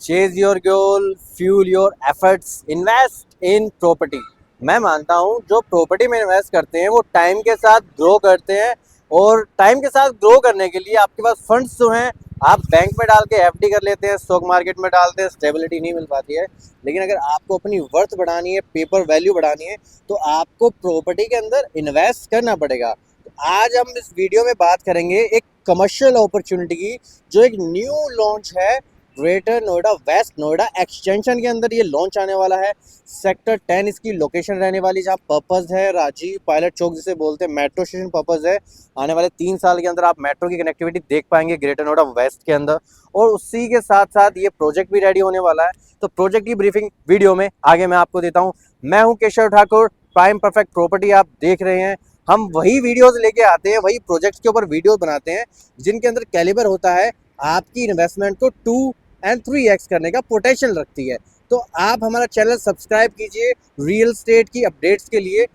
Chase your goal, fuel your efforts, invest in property. मैं मानता हूँ जो प्रॉपर्टी में इन्वेस्ट करते हैं वो टाइम के साथ ग्रो करते हैं, और टाइम के साथ ग्रो करने के लिए आपके पास फंड्स जो हैं आप बैंक में डाल के एफडी कर लेते हैं, स्टॉक मार्केट में डालते हैं, स्टेबिलिटी नहीं मिल पाती है। लेकिन अगर आपको अपनी वर्थ बढ़ानी है, पेपर वैल्यू बढ़ानी है, तो आपको प्रॉपर्टी के अंदर इन्वेस्ट करना पड़ेगा। तो आज हम इस वीडियो में बात करेंगे एक कमर्शियल अपॉर्चुनिटी की, जो एक न्यू लॉन्च है Greater Noida West Noida extension के अंदर ये लॉन्च आने वाला है। सेक्टर 10 इसकी लोकेशन रहने वाली, जहाँ पर्पज़ है राजीव पायलट चौक जिसे बोलते हैं, मेट्रो स्टेशन पर्पज़ है। आने वाले 3 साल के अंदर आप मेट्रो की कनेक्टिविटी देख पाएंगे ग्रेटर नोएडा वेस्ट के अंदर, और उसी के साथ साथ ये प्रोजेक्ट भी रेडी होने वाला है। तो प्रोजेक्ट की ब्रीफिंग वीडियो में आगे मैं आपको देता हूँ। मैं हूँ Keshav Thakur, prime perfect property आप देख रहे हैं। हम वही वीडियोज़ लेके आते हैं, वही प्रोजेक्ट्स के ऊपर वीडियो बनाते हैं जिनके अंदर कैलिबर होता है आपकी इन्वेस्टमेंट को 2 और 3x करने का पोटेंशियल रखती है। तो आप हमारा चैनल सब्सक्राइब कीजिए रियल एस्टेट की अपडेट्स के लिए।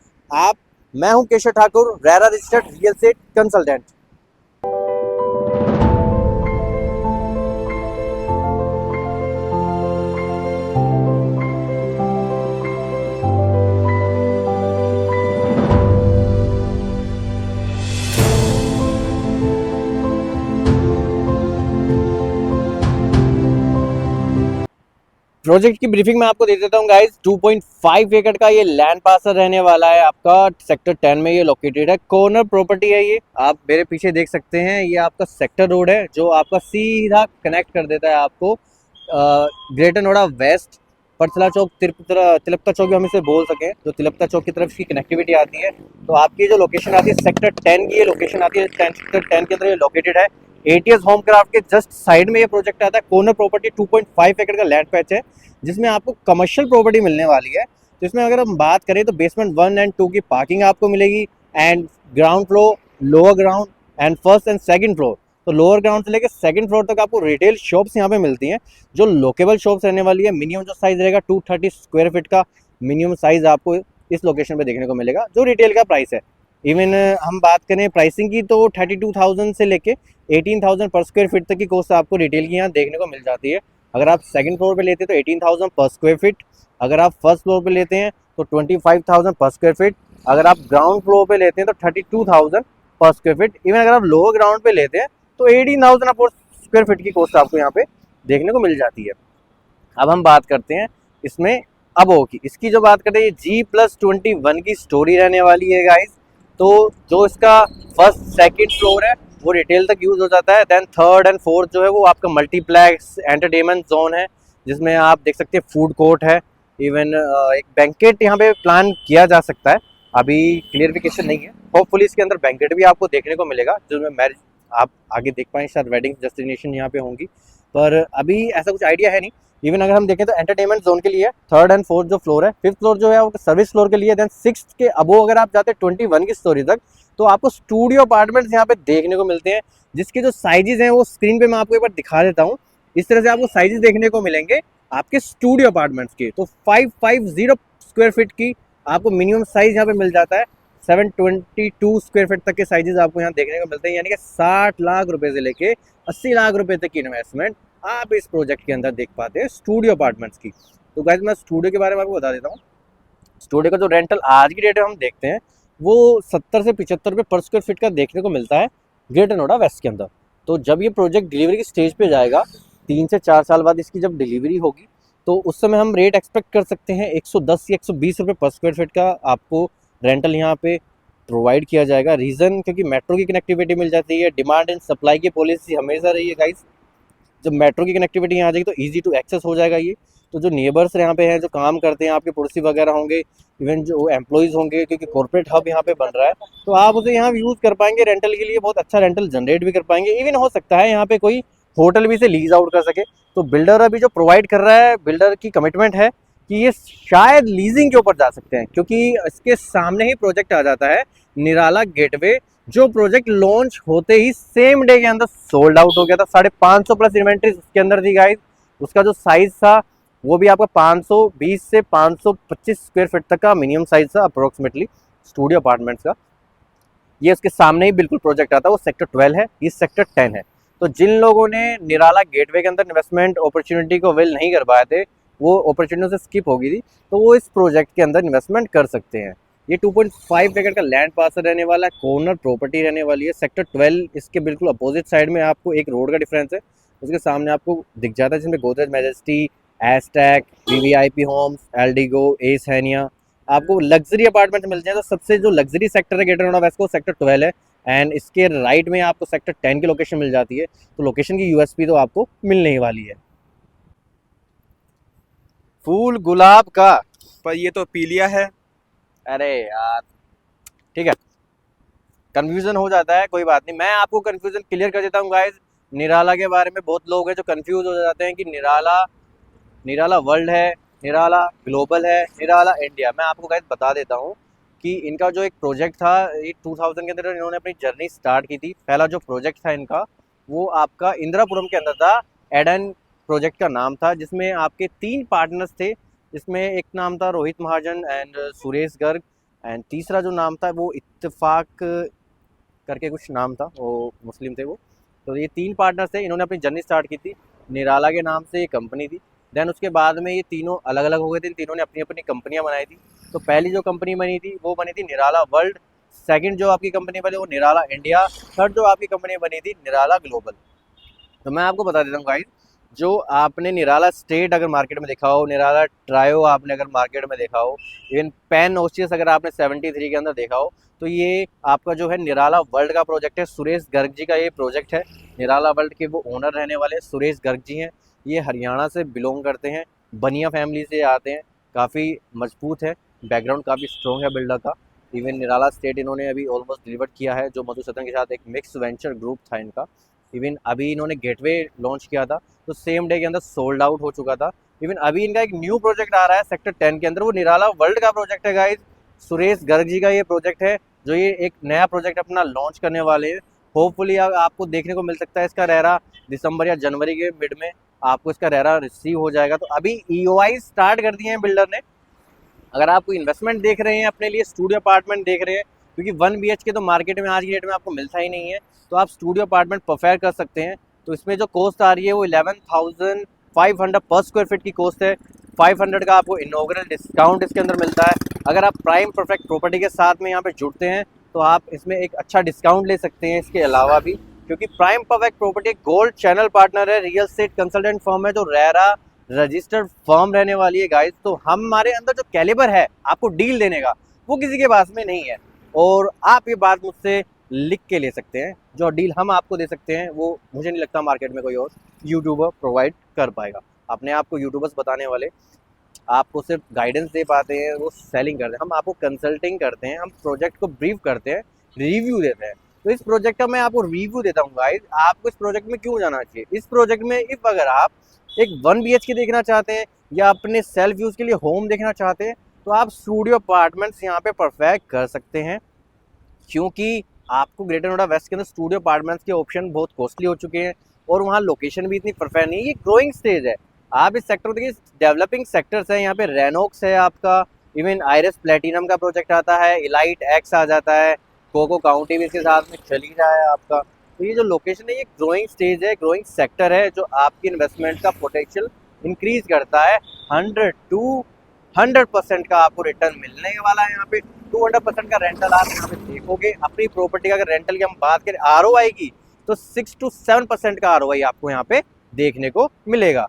मैं हूं Keshav Thakur, RERA registered real estate consultant. Project की ब्रीफिंग मैं आपको दे देता हूँ गाइज। 2.5 एकड़ का ये लैंड पार्सल रहने वाला है आपका। सेक्टर 10 में ये लोकेटेड है, कॉर्नर प्रॉपर्टी है। ये आप मेरे पीछे देख सकते हैं, ये आपका सेक्टर रोड है जो आपका सीधा कनेक्ट कर देता है आपको ग्रेटर नोएडा वेस्ट, परसला चौक, तिलपता चौक भी हम इसे बोल सकें, जो तिलपता चौक की तरफ की कनेक्टिविटी आती है। तो आपकी जो लोकेशन आती है सेक्टर 10 की, ये लोकेशन आती है सेक्टर 10 के अंदर ये लोकेटेड है। एटीएस होम क्राफ्ट के जस्ट साइड में ये प्रोजेक्ट आता है। कॉर्नर प्रॉपर्टी 2.5 एकड़ का लैंड पैच है, जिसमें आपको कमर्शियल प्रॉपर्टी मिलने वाली है। तो इसमें अगर हम बात करें तो बेसमेंट 1 और 2 की पार्किंग आपको मिलेगी, and ground floor, lower ground and first and second floor. तो लोअर ग्राउंड से लेकर सेकंड फ्लोर तक आपको रिटेल शॉप्स यहाँ पे मिलती हैं, जो लोकेबल शॉप्स रहने वाली है। मिनिमम जो साइज रहेगा 230 स्क्वायर फीट का मिनिमम साइज आपको इस लोकेशन पे देखने को मिलेगा, जो रिटेल का प्राइस है। इवन हम बात करें प्राइसिंग की तो 32,000 से लेके 18,000 पर स्क्वायर फीट तक की कॉस्ट आपको रिटेल की यहाँ देखने को मिल जाती है। अगर आप सेकंड फ्लोर पे लेते हैं तो 18,000 पर स्क्वायर फीट, अगर आप फर्स्ट फ्लोर पे लेते हैं तो 25,000 पर स्क्वायर फीट, अगर आप ग्राउंड फ्लोर पे लेते हैं तो 32,000 पर स्क्वायर फीट, इवन अगर आप लोअर ग्राउंड पे लेते हैं तो 18,000 पर स्क्वायर फीट की कॉस्ट आपको यहाँ पे देखने को मिल जाती है। अब हम बात करते हैं इसमें अबो की। इसकी जो बात करते हैं G+21 की स्टोरी रहने वाली है गाइज। तो जो इसका फर्स्ट सेकंड फ्लोर है वो रिटेल तक यूज़ हो जाता है। देन थर्ड एंड फोर्थ जो है वो आपका मल्टीप्लेक्स एंटरटेनमेंट जोन है, जिसमें आप देख सकते हैं फूड कोर्ट है, इवन एक बैंकेट यहाँ पे प्लान किया जा सकता है। अभी क्लियरिफिकेशन नहीं है, होपफुली इसके अंदर बैंकेट भी आपको देखने को मिलेगा, जिसमें मैरिज आप आगे देख पाएँ, शायद वेडिंग डेस्टिनेशन यहाँ पे होंगी, पर अभी ऐसा कुछ आइडिया है नहीं। इवन अगर हम देखें तो एंटरटेनमेंट जोन के लिए थर्ड एंड फोर्थ जो फ्लोर है, फिफ्थ फ्लोर जो है वो सर्विस फ्लोर के लिए। देन सिक्स के अबो अगर आप जाते हैं 21 की स्टोरी तक, तो आपको स्टूडियो अपार्टमेंट्स यहाँ पे देखने को मिलते हैं, जिसके जो साइजेस हैं वो स्क्रीन पे मैं आपको एक बार दिखा देता हूँ। इस तरह से आपको साइजेस देखने को मिलेंगे आपके स्टूडियो अपार्टमेंट्स के। तो 550 स्क्वायर फीट की आपको मिनिमम साइज यहाँ पे मिल जाता है। 722 स्क्वायर फीट तक के साइजेस आपको यहाँ देखने को मिलते हैं, यानी कि 60 लाख रुपए से लेके 80 लाख रुपए तक की इन्वेस्टमेंट आप इस प्रोजेक्ट के अंदर देख पाते हैं स्टूडियो अपार्टमेंट्स की। तो गाइस मैं स्टूडियो के बारे में आपको बता देता हूँ। स्टूडियो का जो रेंटल आज की डेट में हम देखते हैं वो 70 से 75 रुपये पर स्क्वायर फीट का देखने को मिलता है ग्रेटर नोएडा वेस्ट के अंदर। तो जब ये प्रोजेक्ट डिलीवरी की स्टेज पे जाएगा, 3 से 4 साल बाद इसकी जब डिलीवरी होगी, तो उस समय हम रेट एक्सपेक्ट कर सकते हैं 110 या 120 रुपये पर स्क्वायर फीट का आपको रेंटल यहाँ पे प्रोवाइड किया जाएगा। रीज़न क्योंकि मेट्रो की कनेक्टिविटी मिल जाती है। डिमांड एंड सप्लाई की पॉलिसी हमेशा रही है गाइस। जब मेट्रो की कनेक्टिविटी यहाँ आ जाएगी तो ईजी टू एक्सेस हो जाएगा ये। तो जो नेबर्स यहाँ पे हैं, जो काम करते हैं, आपके पड़ोसी वगैरह होंगे, इवन जो एम्प्लॉयज़ होंगे, क्योंकि कॉर्पोरेट हब यहाँ पे बन रहा है, तो आप उसे यहाँ यूज़ कर पाएंगे रेंटल के लिए, बहुत अच्छा रेंटल जनरेट भी कर पाएंगे। इवन हो सकता है यहाँ पे कोई होटल भी इसे लीज आउट कर सके। तो बिल्डर अभी जो प्रोवाइड कर रहा है, बिल्डर की कमिटमेंट है कि ये शायद लीजिंग के ऊपर जा सकते हैं, क्योंकि इसके सामने ही प्रोजेक्ट आ जाता है निराला गेटवे, जो प्रोजेक्ट लॉन्च होते ही सेम डे के अंदर सोल्ड आउट हो गया था। 550 प्लस इन्वेंट्री उसके अंदर थी गाइस। उसका जो साइज था वो भी आपका 520 से 525 स्क्वायर फीट तक का मिनिमम साइज था अप्रोक्सीमेटली स्टूडियो अपार्टमेंट्स का। ये इसके सामने ही बिल्कुल प्रोजेक्ट आता है, वो सेक्टर 12 है, ये सेक्टर 10 है। तो जिन लोगों ने निराला गेटवे के अंदर इन्वेस्टमेंट अपॉर्चुनिटी को अवेल नहीं कर पाए थे, वो अपॉर्चुनिटी से स्किप हो गई थी, तो वो इस प्रोजेक्ट के अंदर इन्वेस्टमेंट कर सकते हैं। ये 2.5 एकड़ का लैंड पार्सल रहने वाला है, कॉर्नर प्रॉपर्टी रहने वाली है। सेक्टर 12 इसके बिल्कुल अपोजिट साइड में आपको एक रोड का डिफरेंस है, उसके सामने आपको दिख जाता है, जिसमें गोदरेज मैजेस्टी, एस्टैक, वीवीआईपी होम्स, एल्डिगो, एस हैनिया आपको लग्जरी अपार्टमेंट मिलते हैं। तो सबसे जो लग्जरी सेक्टर है ग्रेटर नोएडा वेस्ट को सेक्टर 12 है, एंड इसके राइट में आपको सेक्टर 10 की लोकेशन मिल जाती है। तो लोकेशन की यूएसपी तो आपको मिलने ही वाली है। फूल गुलाब का, पर ये तो पीलिया है। अरे यार ठीक है, कंफ्यूजन हो जाता है, कोई बात नहीं, मैं आपको कंफ्यूजन क्लियर कर देता हूँ गाइज। निराला के बारे में बहुत लोग हैं जो कंफ्यूज हो जाते हैं कि निराला निराला वर्ल्ड है, निराला ग्लोबल है, निराला इंडिया। मैं आपको गाइस बता देता हूँ कि इनका जो एक प्रोजेक्ट था, ये 2000 के अंदर इन्होंने अपनी जर्नी स्टार्ट की थी। पहला जो प्रोजेक्ट था इनका वो आपका इंदिरापुरम के अंदर था, एडन प्रोजेक्ट का नाम था, जिसमें आपके 3 पार्टनर्स थे, जिसमें एक नाम था रोहित महाजन एंड सुरेश गर्ग, एंड तीसरा जो नाम था वो इत्तेफाक करके कुछ नाम था, वो मुस्लिम थे वो। तो ये 3 पार्टनर्स थे, इन्होंने अपनी जर्नी स्टार्ट की थी, निराला के नाम से ये कंपनी थी। देन उसके बाद में ये तीनों अलग अलग हो गए थे, तीनों ने अपनी अपनी कंपनियां बनाई थी। तो पहली जो कंपनी बनी थी वो बनी थी निराला वर्ल्ड, सेकंड जो आपकी कंपनी बनी वो निराला इंडिया, थर्ड जो आपकी कंपनी बनी थी निराला ग्लोबल। तो मैं आपको बता देता हूँ गाइस, जो आपने निराला स्टेट अगर मार्केट में देखा हो, निराला ट्रायो आपने अगर मार्केट में देखा हो, इवन पैन ओशियस अगर आपने 73 के अंदर देखा हो, तो ये आपका जो है निराला वर्ल्ड का प्रोजेक्ट है। सुरेश गर्ग जी का ये प्रोजेक्ट है। निराला वर्ल्ड के वो ओनर रहने वाले सुरेश गर्ग जी हैं। ये हरियाणा से बिलोंग करते हैं, बनिया फैमिली से आते हैं, काफ़ी मजबूत है, बैकग्राउंड काफ़ी स्ट्रॉन्ग है बिल्डर का। इवन निराला स्टेट इन्होंने अभी ऑलमोस्ट डिलीवर किया है, जो मधुसूदन के साथ एक मिक्स वेंचर ग्रुप था इनका। इवन अभी इन्होंने गेटवे लॉन्च किया था, तो सेम डे के अंदर सोल्ड आउट हो चुका था। इवन अभी इनका एक न्यू प्रोजेक्ट आ रहा है सेक्टर 10 के अंदर, वो निराला वर्ल्ड का प्रोजेक्ट है गाइज। सुरेश गर्ग जी का ये प्रोजेक्ट है, जो ये एक नया प्रोजेक्ट अपना लॉन्च करने वाले हैं। होपफुली आपको देखने को मिल सकता है इसका रेरा दिसंबर या जनवरी के मिड में आपको इसका रेरा रिसीव हो जाएगा। तो अभी ईओआई स्टार्ट कर दिए हैं बिल्डर ने। अगर आप कोई इन्वेस्टमेंट देख रहे हैं अपने लिए, स्टूडियो अपार्टमेंट देख रहे हैं, क्योंकि 1 BHK तो मार्केट में आज की डेट में आपको मिलता ही नहीं है, तो आप स्टूडियो अपार्टमेंट प्रेफर कर सकते हैं। तो इसमें जो कॉस्ट आ रही है वो 11,500 पर स्क्वायर फीट की कॉस्ट है। 500 का आपको इनॉग्रल डिस्काउंट इसके अंदर मिलता है। अगर आप प्राइम परफेक्ट प्रॉपर्टी के साथ में यहाँ पे जुड़ते हैं तो आप इसमें एक अच्छा डिस्काउंट ले सकते हैं इसके अलावा भी, क्योंकि prime perfect property gold channel partner है, रियल एस्टेट कंसल्टेंट फर्म है, जो रेरा रजिस्टर्ड फर्म रहने वाली है गाइस। तो हमारे अंदर जो कैलिबर है आपको डील देने का, वो किसी के पास में नहीं है। और आप ये बात मुझसे लिख के ले सकते हैं, जो डील हम आपको दे सकते हैं वो मुझे नहीं लगता मार्केट में कोई और यूट्यूबर प्रोवाइड कर पाएगा। अपने आप को यूट्यूबर्स बताने वाले आपको सिर्फ गाइडेंस दे पाते हैं, वो सेलिंग करते हैं, हम आपको कंसल्टिंग करते हैं, हम प्रोजेक्ट को ब्रीफ करते हैं, रिव्यू देते हैं। तो इस प्रोजेक्ट का मैं आपको रिव्यू देता हूँ गाइस, आपको इस प्रोजेक्ट में क्यों जाना चाहिए। इस प्रोजेक्ट में इफ अगर आप एक 1 BHK देखना चाहते हैं या अपने सेल्फ यूज के लिए होम देखना चाहते हैं, तो आप स्टूडियो अपार्टमेंट्स यहाँ पे परफेक्ट कर सकते हैं, क्योंकि आपको ग्रेटर नोएडा वेस्ट के अंदर स्टूडियो अपार्टमेंट्स के ऑप्शन बहुत कॉस्टली हो चुके हैं, और वहाँ लोकेशन भी इतनी परफेक्ट नहीं है। ये ग्रोइंग स्टेज है, आप इस सेक्टर को देखिए, डेवलपिंग सेक्टर्स है, यहाँ पे रेनोक्स है आपका, इवन आयरस प्लेटिनम का प्रोजेक्ट आता है, इलाइट एक्स आ जाता है, कोको काउंटी भी इसके साथ में चली रहा है आपका। तो ये जो लोकेशन है ये ग्रोइंग स्टेज है, ग्रोइंग सेक्टर है, जो आपकी इन्वेस्टमेंट का पोटेंशियल इंक्रीज करता है। 100% का आपको रिटर्न मिलने वाला है यहाँ पे। 200% का रेंटल आप यहाँ पे देखोगे। अपनी प्रॉपर्टी का अगर रेंटल की हम बात करें ROI की, तो 6 to 7% का ROI आपको यहाँ पे देखने को मिलेगा।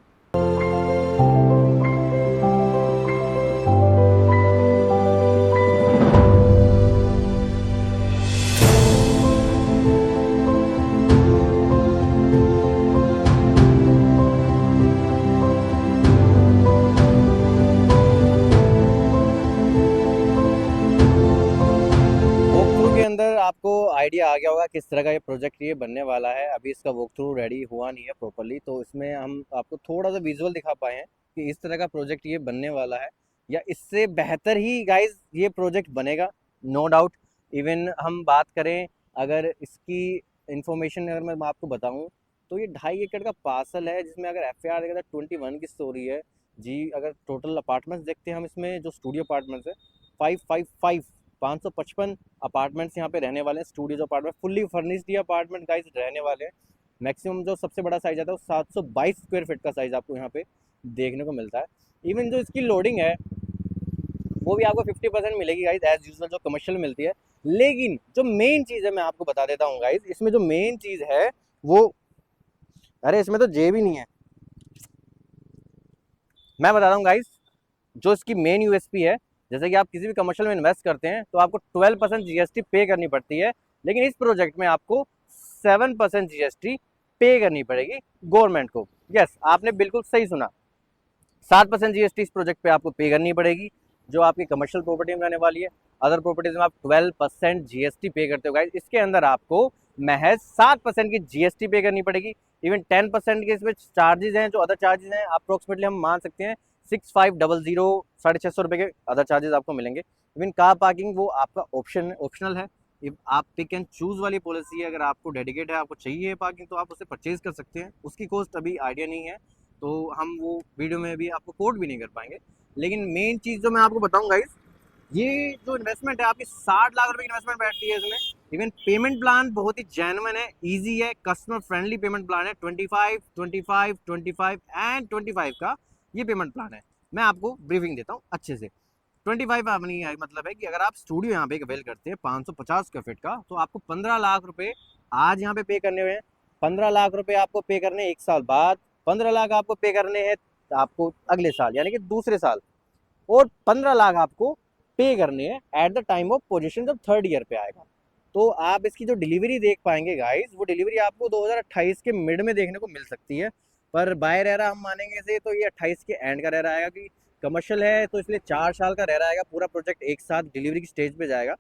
अंदर आपको आइडिया आ गया होगा किस तरह का ये प्रोजेक्ट ये बनने वाला है। अभी इसका वॉक थ्रू रेडी हुआ नहीं है प्रॉपर्ली, तो इसमें हम आपको थोड़ा सा विजुअल दिखा पाए हैं कि इस तरह का प्रोजेक्ट ये बनने वाला है, या इससे बेहतर ही गाइस ये प्रोजेक्ट बनेगा, नो डाउट। इवन हम बात करें अगर इसकी इंफॉर्मेशन अगर मैं आपको बताऊं, तो ये 2.5 एकड़ का पार्सल है, जिसमें अगर FAR देखा तो 21 की स्टोरी है जी। अगर टोटल अपार्टमेंट्स देखते हैं हम इसमें, जो स्टूडियो अपार्टमेंट्स है 555 अपार्टमेंट्स यहाँ पे रहने वाले हैं। Studio apartment fully furnished apartment guys रहने वाले हैं। मैक्सिमम जो सबसे बड़ा साइज आता है वो 722 स्क्वायर फीट का साइज आपको यहाँ पे देखने को मिलता है। इवन जो इसकी लोडिंग है वो भी आपको 50% मिलेगी गाइज, एज यूजल जो कमर्शियल मिलती है। लेकिन जो मेन चीज़ है मैं आपको बता देता हूँ गाइज, इसमें जो मेन चीज़ है वो, अरे इसमें तो जेब ही नहीं है, मैं बताता हूँ गाइज। जो इसकी मेन यूएसपी है, जैसे कि आप किसी भी कमर्शियल में इन्वेस्ट करते हैं तो आपको 12% जीएसटी पे करनी पड़ती है, लेकिन इस प्रोजेक्ट में आपको 7% जीएसटी पे करनी पड़ेगी गवर्नमेंट को। यस, आपने बिल्कुल सही सुना, 7% जीएसटी इस प्रोजेक्ट पे आपको पे करनी पड़ेगी, जो आपकी कमर्शियल प्रॉपर्टी में रहने वाली है। अदर प्रॉपर्टीज में आप 12% जीएसटी पे करते हो गाइस, इसके अंदर आपको महज 7% की जीएसटी पे करनी पड़ेगी। इवन 10% के इसमें चार्जेस हैं, जो अदर चार्जेस हैं अप्रोक्सीमेटली हम मान सकते हैं 6500 650 रुपये के अदर चार्जेस आपको मिलेंगे। इवन कार पार्किंग वो आपका ऑप्शनल है, आप पिक एंड चूज वाली पॉलिसी है। अगर आपको डेडिकेट है, आपको चाहिए पार्किंग, तो आप उसे परचेज कर सकते हैं। उसकी कॉस्ट अभी आइडिया नहीं है, तो हम वो वीडियो में भी आपको कोट भी नहीं कर पाएंगे। लेकिन मेन चीज़ जो मैं आपको बताऊंगा गाइस, ये जो इन्वेस्टमेंट है आपकी 60 लाख रुपए की इन्वेस्टमेंट बैठती है इसमें। इवन पेमेंट प्लान बहुत ही जेन्युइन है, इजी है, कस्टमर फ्रेंडली पेमेंट प्लान है। 25 25 25 एंड 25 का ये पेमेंट प्लान है। मैं आपको ब्रीफिंग देता हूँ अच्छे से। 25 अपनी मतलब है कि अगर आप स्टूडियो यहाँ पे एक अवेल करते हैं 550 स्क्वायर फीट का, तो आपको 15 लाख रुपए आज यहाँ पे पे करने हुए हैं। 15 लाख रुपए आपको पे करने हैं 1 साल बाद, 15 लाख आपको पे करने हैं आपको अगले साल यानी कि दूसरे साल, और 15 लाख आपको पे करने हैं at the time of position जब थर्ड ईयर पे आएगा। तो आप इसकी जो डिलीवरी देख पाएंगे गाइस, वो डिलीवरी आपको 2028 के मिड में देखने को मिल सकती है। पर बाय रह रहा हम मानेंगे से तो ये 28 के एंड का रह रहा है, कि कमर्शियल है तो इसलिए 4 साल का रह रहा है। पूरा प्रोजेक्ट एक साथ डिलीवरी की स्टेज पे जाएगा।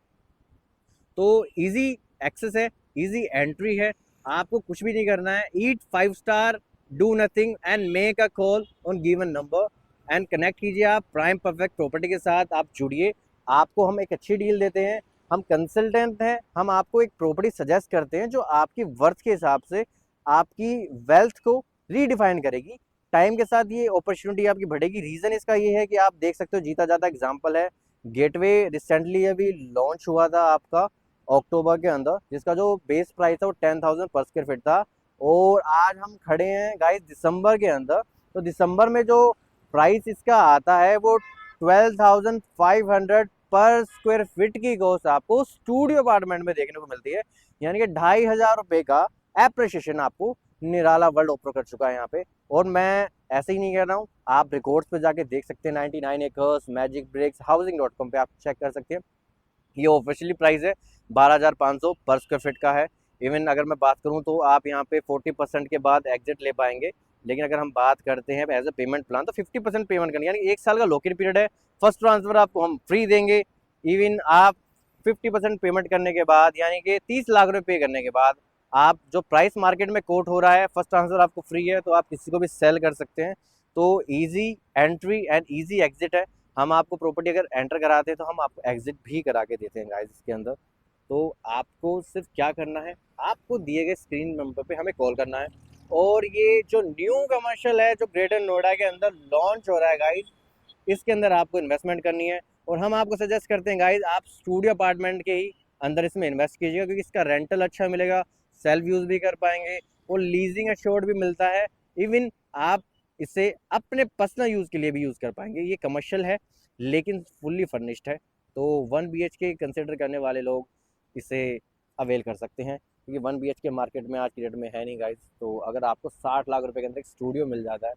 तो इजी एक्सेस है, इजी एंट्री है, आपको कुछ भी नहीं करना है। ईट 5 star, do nothing and make a call on given number and connect कीजिए आप प्राइम परफेक्ट प्रॉपर्टी के साथ। आप जुड़िए, आपको हम एक अच्छी डील देते हैं। हम कंसल्टेंट हैं, हम आपको एक प्रॉपर्टी सजेस्ट करते हैं जो आपकी वर्थ के हिसाब से आपकी वेल्थ को रीडिफाइन करेगी। टाइम के साथ ये अपॉर्चुनिटी आपकी बढ़ेगी। रीज़न इसका ये है कि आप देख सकते हो, जीता जाता एग्जाम्पल है गेटवे, रिसेंटली अभी लॉन्च हुआ था आपका अक्टूबर के अंदर, जिसका जो बेस प्राइस था वो 10,000 पर स्क्वायर फीट था। और आज हम खड़े हैं गाइस दिसंबर के अंदर, तो दिसंबर में जो प्राइस इसका आता है वो 12,500 पर स्क्वायर फीट की कॉस्ट आपको स्टूडियो अपार्टमेंट में देखने को मिलती है। यानी कि 2,500 रुपये का एप्रिसिएशन आपको निराला वर्ल्ड ऑफर कर चुका है यहाँ पे। और मैं ऐसे ही नहीं कह रहा हूँ, आप रिकॉर्ड्स पे जाके देख सकते हैं। 99 एकर्स, मैजिक ब्रिक्स, हाउसिंग.com पे आप चेक कर सकते हैं। ये ऑफिशियली प्राइस है 12,500 पर स्क्वायर फीट का है। इवन अगर मैं बात करूं तो आप यहाँ पे 40% के बाद एग्जिट ले पाएंगे। लेकिन अगर हम बात करते हैं एज अ पेमेंट प्लान, तो 50% पेमेंट करनी, यानी 1 साल का लॉक इन पीरियड है। फर्स्ट ट्रांसफर आपको हम फ्री देंगे। इवन आप 50% पेमेंट करने के बाद, यानी कि 30 लाख रुपये पे करने के बाद, आप जो प्राइस मार्केट में कोट हो रहा है, फर्स्ट ट्रांसफर आपको फ्री है, तो आप किसी को भी सेल कर सकते हैं। तो easy entry and easy exit है। हम आपको प्रॉपर्टी अगर एंटर कराते हैं तो हम आपको एग्जिट भी करा के देते हैं गाइस इसके अंदर। तो आपको सिर्फ क्या करना है, आपको दिए गए स्क्रीन नंबर पे हमें कॉल करना है। और ये जो न्यू कमर्शियल है जो ग्रेटर नोएडा के अंदर लॉन्च हो रहा है गाइस, इसके अंदर आपको इन्वेस्टमेंट करनी है। और हम आपको सजेस्ट करते हैं गाइस, आप स्टूडियो अपार्टमेंट के ही अंदर इसमें इन्वेस्ट कीजिएगा, क्योंकि इसका रेंटल अच्छा मिलेगा, सेल्फ यूज़ भी कर पाएंगे और लीजिंग अश्योर्ड भी मिलता है। इवन आप इसे अपने पर्सनल यूज़ के लिए भी यूज़ कर पाएंगे। ये कमर्शियल है लेकिन फुल्ली फर्निश्ड है, तो 1 BHK कंसिडर करने वाले लोग इसे अवेल कर सकते हैं, क्योंकि 1 BHK मार्केट में आज की डेट में है नहीं गाइज। तो अगर आपको 60 लाख रुपए के अंदर एक स्टूडियो मिल जाता है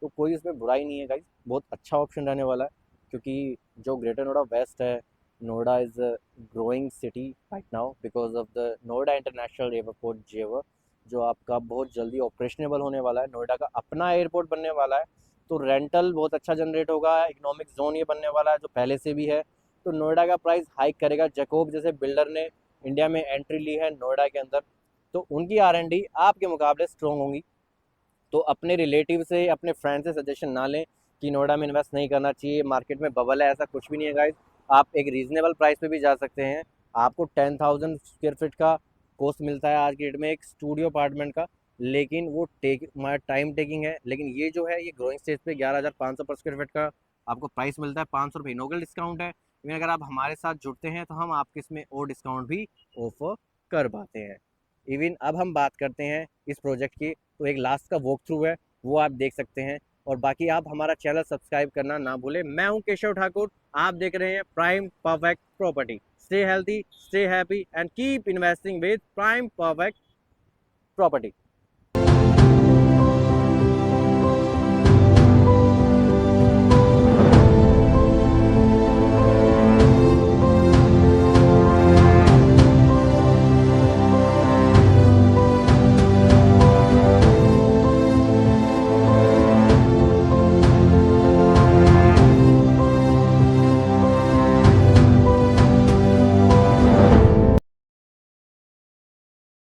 तो कोई इसमें बुराई नहीं है गाइज, बहुत अच्छा ऑप्शन रहने वाला है। क्योंकि जो ग्रेटर नोएडा वेस्ट है, Noida is a growing city right now because of the Noida international airport जेवर, जो आपका बहुत जल्दी ऑपरेशनेबल होने वाला है। नोएडा का अपना एयरपोर्ट बनने वाला है, तो रेंटल बहुत अच्छा जनरेट होगा। इकोनॉमिक जोन ये बनने वाला है जो पहले से भी है, तो नोएडा का प्राइस हाइक करेगा। जैकोब जैसे बिल्डर ने इंडिया में एंट्री ली है नोएडा के अंदर, तो उनकी R&D आपके मुकाबले स्ट्रॉन्ग होंगी। तो अपने रिलेटिव से, अपने फ्रेंड से सजेशन ना लें कि नोएडा में इन्वेस्ट नहीं करना चाहिए, मार्केट में बबल है, ऐसा कुछ भी नहीं है गाइज। आप एक रीजनेबल प्राइस पे भी जा सकते हैं। आपको 10,000 स्क्वायर फीट का कॉस्ट मिलता है आज की डेट में एक स्टूडियो अपार्टमेंट का, लेकिन वो टाइम टेकिंग है। लेकिन ये जो है ये ग्रोइंग स्टेज पे 11,500 पर स्क्वायर फीट का आपको प्राइस मिलता है। 500 रुपये इनोगल डिस्काउंट है। लेकिन अगर आप हमारे साथ जुड़ते हैं तो हम आपके इसमें और डिस्काउंट भी ऑफर कर पाते हैं। इवन अब हम बात करते हैं इस प्रोजेक्ट की, तो एक लास्ट का वॉक थ्रू है, वो आप देख सकते हैं। और बाकी आप हमारा चैनल सब्सक्राइब करना ना भूलें। मैं हूं केशव ठाकुर, आप देख रहे हैं prime perfect property. Stay healthy, stay happy and keep investing with prime perfect property.